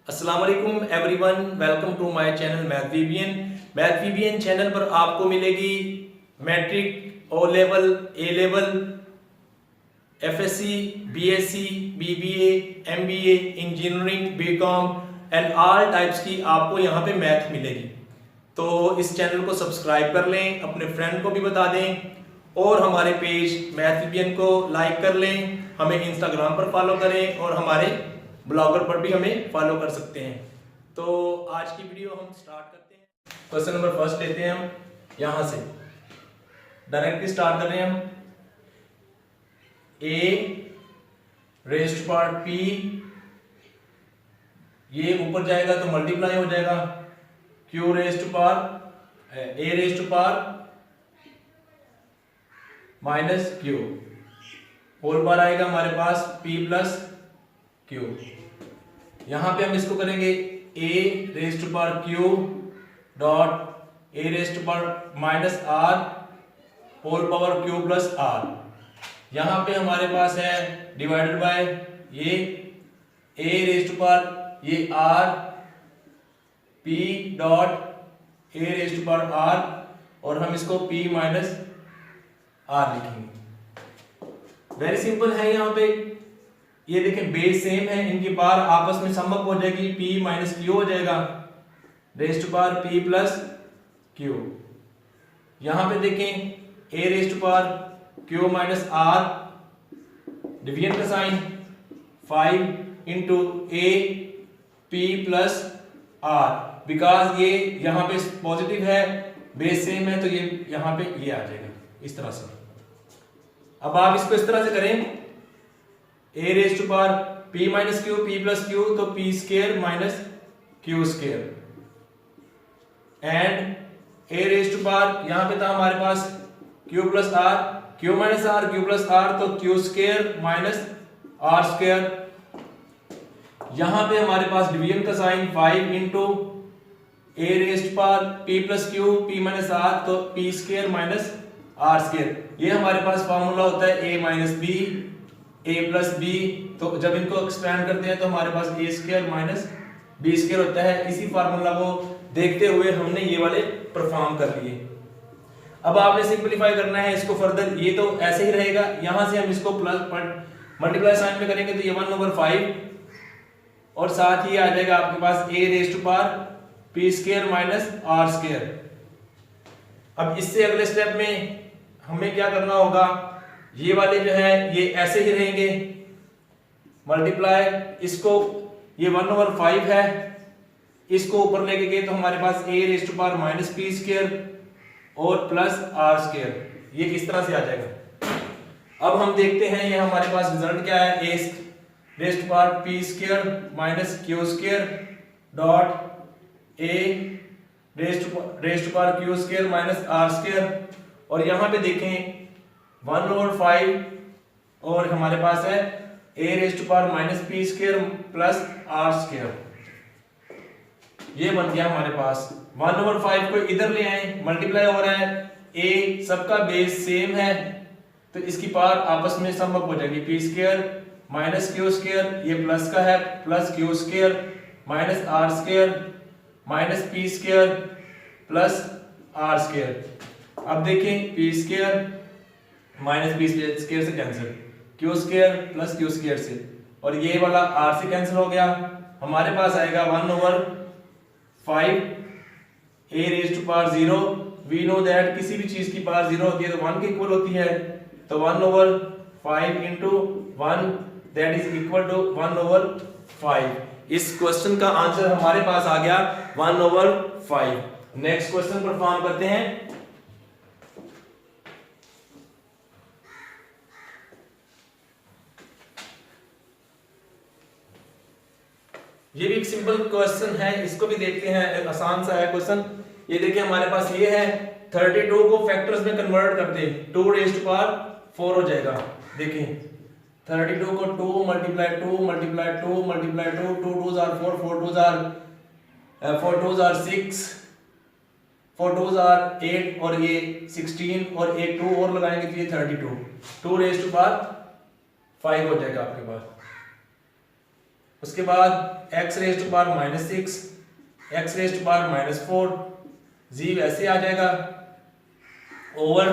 अस्सलाम वालेकुम everyone, welcome to my channel math channel पर आपको मिलेगी matric, O level, A level, FSc, BSc, BBA, MBA, engineering, BCom and all types की आपको यहाँ पे मैथ मिलेगी। तो इस चैनल को सब्सक्राइब कर लें, अपने फ्रेंड को भी बता दें और हमारे पेज मैथ को लाइक कर लें। हमें इंस्टाग्राम पर फॉलो करें और हमारे ब्लॉगर पर भी हमें फॉलो कर सकते हैं। तो आज की वीडियो हम स्टार्ट करते हैं। क्वेश्चन नंबर फर्स्ट लेते हैं हम यहां से, डायरेक्टली स्टार्ट कर रहे हैं हम। ए रेस्ट पावर पी, ये ऊपर जाएगा तो मल्टीप्लाई हो जाएगा, Q raised power A raised power minus Q, whole बार आएगा हमारे पास पी प्लस क्यू। यहां पे हम इसको करेंगे a raised power q dot a raised power minus r whole power q plus r. यहां पे हमारे पास है डिवाइडेड बाय ये a रेस्ट पावर ये r p dot a raised power r और हम इसको p माइनस r लिखेंगे। वेरी सिंपल है। यहां पे ये देखें बेस सेम है, इनकी पावर आपस में सम अप हो जाएगी, p माइनस क्यू हो जाएगा raised power p plus Q. यहां पे देखें a raised power q minus r, division का sign 5 into a p plus r, because ये यहां पे पॉजिटिव है, बेस सेम है, तो ये यहां पे ये आ जाएगा इस तरह से। अब आप इसको इस तरह से करें, a raise to power p minus q p plus q, तो p square minus Q square and a raise to power यहां पे था हमारे पास q plus r, q minus r, q plus r, तो q square minus r square. यहां पे हमारे पास डिवीजन का sign 5 into a raise to power p plus q p minus r, तो p square minus r square. ये हमारे पास फॉर्मूला होता है a minus b a plus b, तो जब इनको एक्सपेंड करते हैं तो हमारे पास a square minus b square होता है। इसी फार्मूला को देखते हुए हमने ये वाले परफॉर्म कर लिए। अब आपने सिंपलीफाई करना है इसको फर्दर, ये तो ऐसे ही रहेगा, यहां से हम इसको प्लस मल्टीप्लाई साइन में करेंगे तो ये 1/5 और साथ ही आ जाएगा आपके पास a raise to power p square minus r square. अब इससे अगले स्टेप में हमें क्या करना होगा, ये वाले जो है ये ऐसे ही रहेंगे, मल्टीप्लाई इसको, ये 1/5 है, इसको ऊपर लेके गए तो हमारे पास a raise to power minus p square और प्लस r स्क्वायर, ये इस तरह से आ जाएगा। अब हम देखते हैं ये हमारे पास रिजल्ट क्या है, a raise to power p square minus Q square dot a raise to power q square minus r square. और यहां पे देखें 1/5 और हमारे पास है a raise to power minus p square plus r square, ये बन गया हमारे पास। 1/5 को इधर ले आए, मल्टीप्लाई हो रहा है, a सबका बेस सेम है तो इसकी पावर आपस में सम अप हो जाएगी, p square minus Q square, ये प्लस का है, plus Q square minus r square minus p square plus r square. अब देखें p square minus b square से cancel, q square plus q square से, और ये वाला r से कैंसिल हो गया, हमारे पास आएगा 1/5 a raise to power 0। We know that किसी भी चीज की पावर 0 होती है तो 1 के इक्वल होती है, तो 1/5 into 1 that is equal to 1/5। इस क्वेश्चन का आंसर हमारे पास आ गया 1/5। नेक्स्ट क्वेश्चन परफॉर्म करते हैं। ये भी एक सिंपल क्वेश्चन है, इसको भी देखते हैं, एक आसान सा है क्वेश्चन। ये देखिए हमारे पास ये है 32 को फैक्टर्स में कन्वर्ट करते हैं, 2 रेज टू पावर 4 हो जाएगा। देखिए 32 को 2 multiply 2 multiply 2 multiply 2, 2 2s are 4, 4 2s are 6, 4 2s are 8 और ये 16 और एक 2 और लगाएंगे तो ये 32, 2 रेज टू पावर 5 हो जाएगा आपके पास। उसके बाद x raise to power -6, x raise to power -4, जी वैसे आ जाएगा ओवर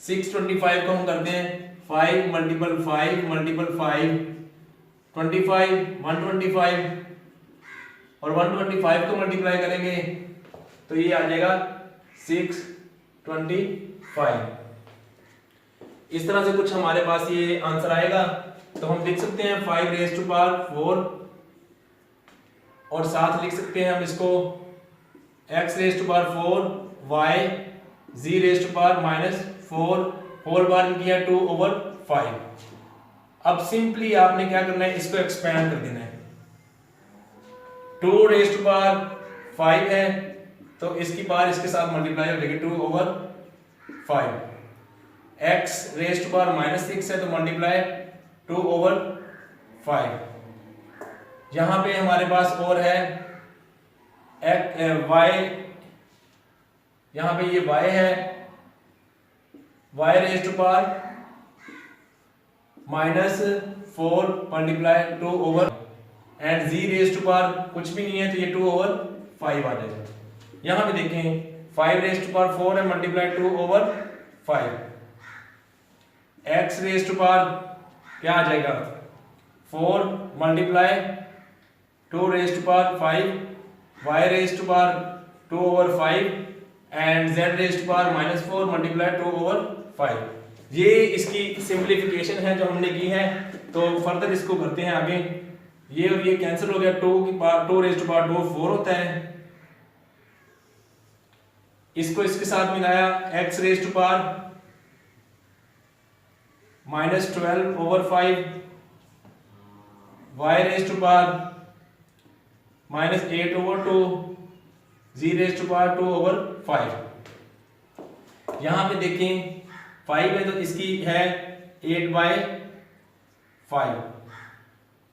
625 को हम करते हैं 5 मल्टीपल 5 मल्टीपल 5 25 125 और 125 को मल्टीप्लाई करेंगे तो ये आ जाएगा 625। इस तरह से कुछ हमारे पास ये आंसर आएगा। तो हम लिख सकते हैं 5 रेज़ टू पावर 4 और साथ लिख सकते हैं हम इसको x raise to power 4 y z raise to power -4 whole बार किया 2/5। अब सिंपली आपने क्या करना है, इसको एक्सपेंड कर देना है। 2 रेज़ टू पावर 5 है तो इसकी पावर इसके साथ मल्टीप्लाई हो जाएगी 2/5। x रेज़ टू पावर -6 है तो मल्टीप्लाई 2/5। यहां पे हमारे पास और है y, यहां पे ये y है, y raise to power -4 multiply 2/, and z raise to power कुछ भी नहीं है तो ये 2/5 आ जाएगा। यहां पे देखें 5 रेज़ टू पावर 4 है multiply 2/5, x raise to power क्या आ जाएगा 4 multiply 2 raise to power 5, y raise to power 2/5 and z raise to power -4 multiply 2/5। ये इसकी सिंपलीफिकेशन है जो हमने की है। तो फर्दर इसको करते हैं आगे। ये और ये कैंसिल हो गया, 2 रेज़ टू पावर 2 4 होता है, इसको इसके साथ मिलाया x raise to power -12/5, y raise to power -8/2, z raise to power 2/5। यहां पे देखें 5 है तो इसकी है 8/5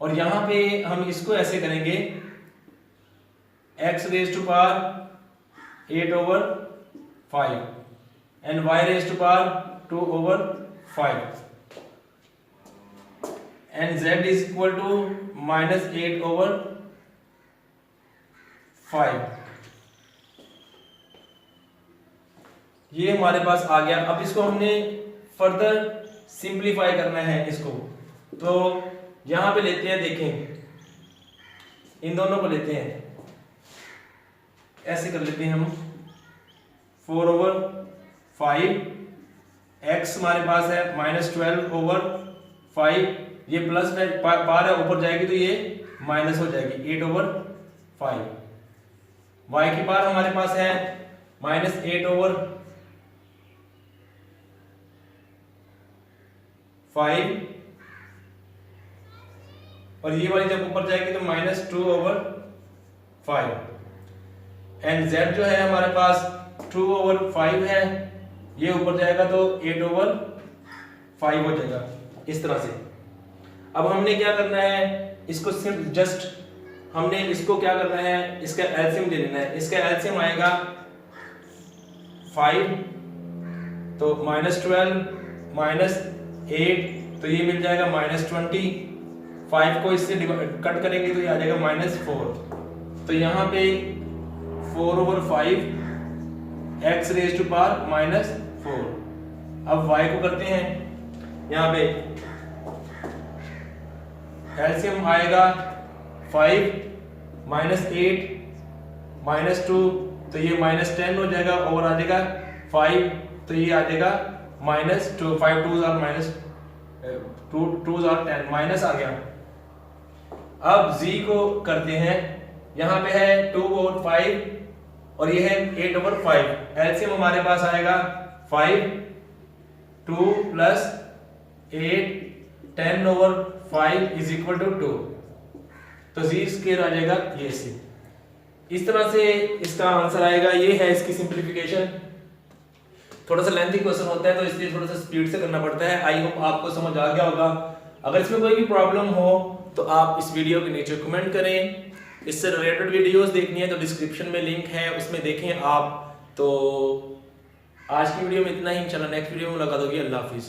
और यहां पे हम इसको ऐसे करेंगे x raise to power 8/5 and y raise to power 2/5 and z is equal to -8/5। ये हमारे पास आ गया। अब इसको हमने फर्दर सिंपलीफाई करना है इसको। तो यहां पे लेते हैं, देखें इन दोनों को लेते हैं, ऐसे कर लेते हैं हम 4/5, x हमारे पास है -12/5, ये प्लस में पार है ऊपर जाएगी तो ये माइनस हो जाएगी 8/5। y की पार हमारे पास है -8/5 और ये वाली जब ऊपर जाएगी तो -2/5 एंड z जो है हमारे पास 2/5 है, ये ऊपर जाएगा तो 8/5 हो जाएगा इस तरह से। अब हमने क्या करना है, इसको सिर्फ जस्ट हमने इसको क्या करना है, इसका एलसीएम ले लेना है। इसका एलसीएम आएगा 5 तो -12 -8 तो ये मिल जाएगा -20, 5 को इससे कट करेंगे तो ये आ जाएगा -4। तो यहाँ पे 4/5 x रेज़ टू पावर -4। अब y को करते हैं, यहाँ पे एलसीएम आएगा 5 -8 -2 तो ये -10 हो जाएगा और आ जाएगा 5 तो ये आ जाएगा -2, 5 2s are -10 माइनस आ गया। अब z को करते हैं, यहाँ पे है 2/5 और ये है 8/5, एलसीएम हमारे पास आएगा 5 2 + 8 10/5 इज इक्वल टू 2, तो z² आ जाएगा ये से। इस तरह से इसका आंसर आएगा। ये है इसकी सिंपलीफिकेशन। थोड़ा सा लेंथी क्वेश्चन होता है तो इसलिए थोड़ा सा स्पीड से करना पड़ता है। आई होप आपको समझ आ गया होगा। अगर इसमें कोई भी प्रॉब्लम हो तो आप इस वीडियो के नीचे कमेंट करें। इससे रिलेटेड वीडियोस देखनी है तो डिस्क्रिप्शन में लिंक है, उसमें देखें आप। तो आज की वीडियो में इतना ही, इंशाल्लाह नेक्स्ट वीडियो में मुलाकात होगी। अल्लाह हाफिज़।